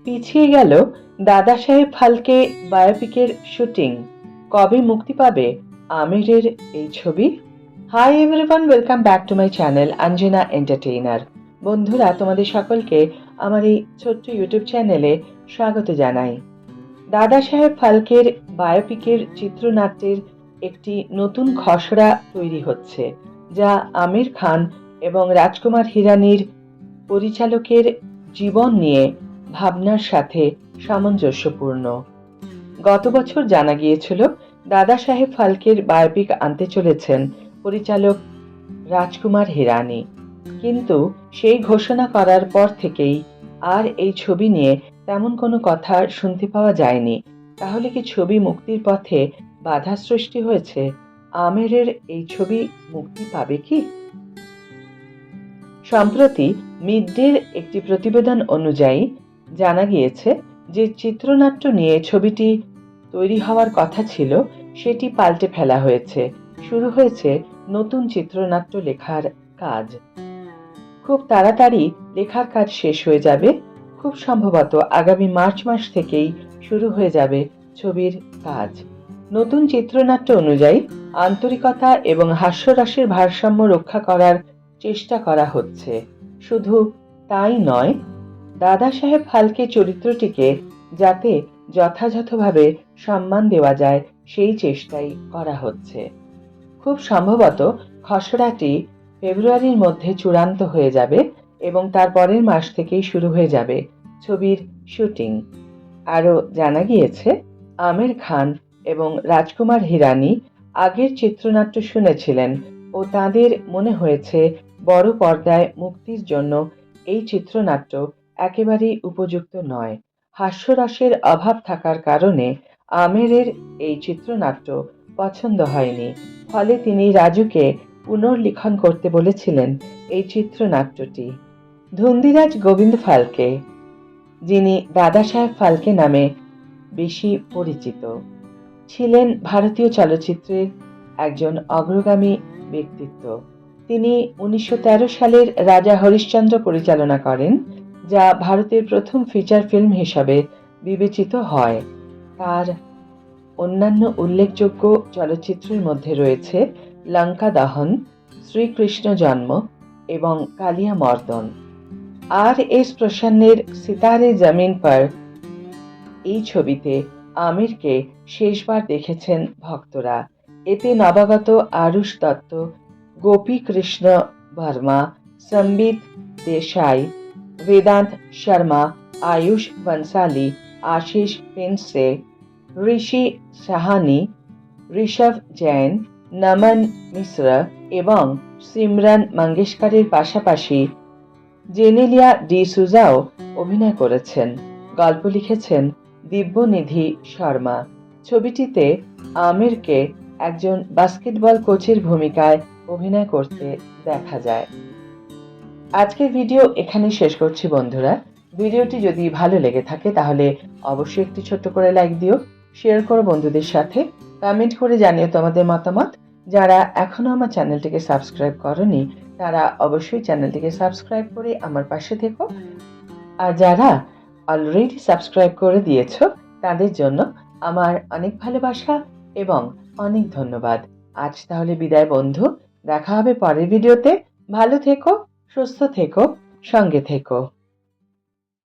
পিছিয়ে গেল দাদা সাহেব ফালকে বায়োপিকের শুটিং। কবে মুক্তি পাবে আমিরের এই ছবি? Hi everyone, welcome back to my channel Anjana entertainer. বন্ধুরা, তোমাদের সকলকে আমার এই ছোট্ট ইউটিউব চ্যানেলে স্বাগত জানাই। দাদা সাহেব ফালকের বায়োপিকের চিত্রনাট্যের একটি নতুন খসড়া তৈরি হচ্ছে, যা আমির খান এবং রাজকুমার হিরানির পরিচালকের জীবন নিয়ে ভাবনার সাথে সামঞ্জস্যপূর্ণ। গত বছর জানা গিয়েছিল দাদা সাহেব ফালকের বায়োপিক আনতে চলেছেন পরিচালক রাজকুমার হিরানি, কিন্তু সেই ঘোষণা করার পর থেকেই আর এই ছবি নিয়ে তেমন কোনো কথা শুনতে পাওয়া যায়নি। তাহলে কি ছবি মুক্তির পথে বাধা সৃষ্টি হয়েছে? আমিরের এই ছবি মুক্তি পাবে কি? সম্প্রতি মিড ডের একটি প্রতিবেদন অনুযায়ী জানা গিয়েছে যে চিত্রনাট্য নিয়ে ছবিটি তৈরি হওয়ার কথা ছিল সেটি পাল্টে ফেলা হয়েছে। শুরু হয়েছে নতুন চিত্রনাট্য লেখার কাজ। খুব তাড়াতাড়ি লেখার কাজ শেষ হয়ে যাবে। খুব সম্ভবত আগামী মার্চ মাস থেকেই শুরু হয়ে যাবে ছবির কাজ। নতুন চিত্রনাট্য অনুযায়ী আন্তরিকতা এবং হাস্যরসের ভারসাম্য রক্ষা করার চেষ্টা করা হচ্ছে। শুধু তাই নয়, দাদা সাহেব ফালকে চরিত্রটিকে যাতে যথাযথভাবে সম্মান দেওয়া যায় সেই চেষ্টাই করা হচ্ছে। খুব সম্ভবত খসড়াটি ফেব্রুয়ারির মধ্যে চূড়ান্ত হয়ে যাবে এবং তার পরের মাস থেকেই শুরু হয়ে যাবে ছবির শুটিং। আরও জানা গিয়েছে আমির খান এবং রাজকুমার হিরানি আগের চিত্রনাট্য শুনেছিলেন ও তাদের মনে হয়েছে বড় পর্দায় মুক্তির জন্য এই চিত্রনাট্য একেবারেই উপযুক্ত নয়। হাস্যরসের অভাব থাকার কারণে আমিরের এই চিত্রনাট্য পছন্দ হয়নি। ফলে তিনি রাজুকে পুনর্লিখন করতে বলেছিলেন এই চিত্রনাট্যটি। ধুন্দিরাজ গোবিন্দ ফালকে, যিনি দাদা সাহেব ফালকে নামে বেশি পরিচিত, ছিলেন ভারতীয় চলচ্চিত্রের একজন অগ্রগামী ব্যক্তিত্ব। তিনি 1913 সালের রাজা হরিশ্চন্দ্র পরিচালনা করেন, যা ভারতের প্রথম ফিচার ফিল্ম হিসাবে বিবেচিত হয়। তার অন্যান্য উল্লেখযোগ্য চলচ্চিত্রের মধ্যে রয়েছে লঙ্কা দহন, শ্রীকৃষ্ণ জন্ম এবং কালিয়া মর্দন। আর এস প্রসন্নের সিতারে জমিন পর এই ছবিতে আমিরকে শেষবার দেখেছেন ভক্তরা। এতে নবাগত আরুষ দত্ত, গোপী কৃষ্ণ বর্মা, সম্বিত দেশাই, বেদান্ত শর্মা, আয়ুষ বনসালি, আশিস পেন্সে, ঋষি সাহানি, ঋষভ জৈন, নমন মিশ্র এবং সিমরন মঙ্গেশকরের পাশাপাশি জেনেলিয়া ডি সুজাও অভিনয় করেছেন। গল্প লিখেছেন দিব্যনিধি শর্মা। ছবিটিতে আমিরকে একজন বাস্কেটবল কোচের ভূমিকায় অভিনয় করতে দেখা যায়। আজকের ভিডিও এখানে শেষ করছি বন্ধুরা। ভিডিওটি যদি ভালো লেগে থাকে তাহলে অবশ্যই একটি ছোট্ট করে লাইক দিও, শেয়ার করো বন্ধুদের সাথে, কমেন্ট করে জানিও তোমাদের মতামত। যারা এখনো আমার চ্যানেলটিকে সাবস্ক্রাইব করনি তারা অবশ্যই চ্যানেলটিকে সাবস্ক্রাইব করে আমার পাশে থেকো। আর যারা অলরেডি সাবস্ক্রাইব করে দিয়েছো তাদের জন্য আমার অনেক ভালোবাসা এবং অনেক ধন্যবাদ। আজ তাহলে বিদায় বন্ধু, দেখা হবে পরের ভিডিওতে। ভালো থেকো, সুস্থ থেকো, সঙ্গে থেকো।